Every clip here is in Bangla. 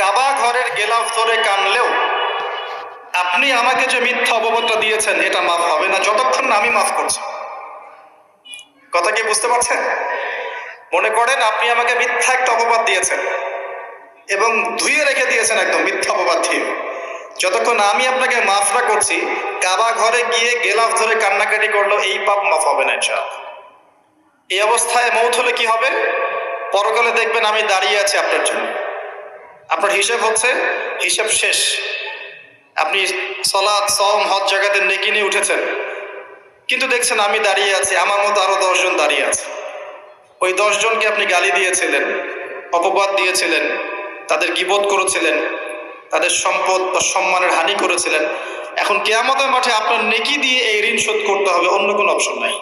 কাবা ঘরের গেলাফ ধরে কানলেও আপনি আমাকে যে মিথ্যা অপবাদটা দিয়েছেন এটা মাফ হবে না যতক্ষণ না আমি মাফ করছি। কথা কি বুঝতে পারছেন? মনে করেন আপনি আমাকে মিথ্যা একটা অপবাদ দিয়েছেন এবং ধুয়ে রেখে দিয়েছেন একদম মিথ্যা অপবাদ দিয়ে। যতক্ষণ আমি আপনাকে মাফ না করছি, কাবা ঘরে গিয়ে গেলাফ ধরে কান্নাকাটি করলো এই পাপ মাফ হবে না ইনশাআল্লাহ। এই অবস্থায় মৌত হলে কি হবে? পরকালে দেখবেন আমি দাঁড়িয়ে আছি আপনার জন্য, আপনার হিসেব হচ্ছে, হিসেব শেষ। আপনি সালাত সওম হজ জাকাতে নেকি নিয়ে উঠেছেন, কিন্তু দেখছেন আমি দাঁড়িয়ে আছি, আমার মতো আরো 10 জন দাঁড়িয়ে আছে। ওই 10 জনকে আপনি গালি দিয়েছিলেন, অপবাদ দিয়েছিলেন, তাদের গীবত করেছিলেন, তাদের সম্পদ বা সম্মানের হানি করেছিলেন। এখন কিয়ামতের মাঠে আপনার নেকি দিয়ে এই ঋণ শোধ করতে হবে, অন্য কোনো অপশন নাই।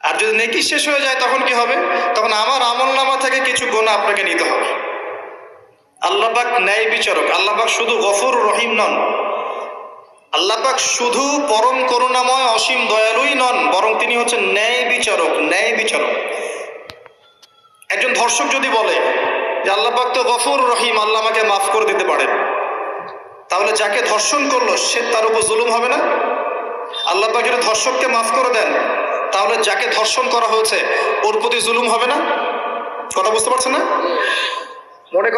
আর যদি নেকি শেষ হয়ে যায় তখন কি হবে? তখন আমার আমলনামা থেকে কিছু গুনাহ আপনাকে নিতে হবে। আল্লাহ পাক ন্যায় বিচারক। আল্লাহ পাক শুধু গফুর রহিম নন, আল্লাহ পাক শুধু পরম করুণাময় অসীম দয়ালুই নন, বরং তিনি হচ্ছেন ন্যায় বিচারক। ন্যায় বিচারক। একজন ধর্ষক যদি বলে যে আল্লাহ পাক তো গফুর রহিম, আল্লাহ আমাকে মাফ করে দিতে পারেন, তাহলে যাকে ধর্ষণ করলো সে তার উপর জুলুম হবে না? আল্লাহ পাক যদি ধর্ষককে মাফ করে দেন, তাহলে যাকে ধর্ষণ করা হয়েছে ওর প্রতি জুলুম হবে না? কথা বুঝতে পারছেন না? মনে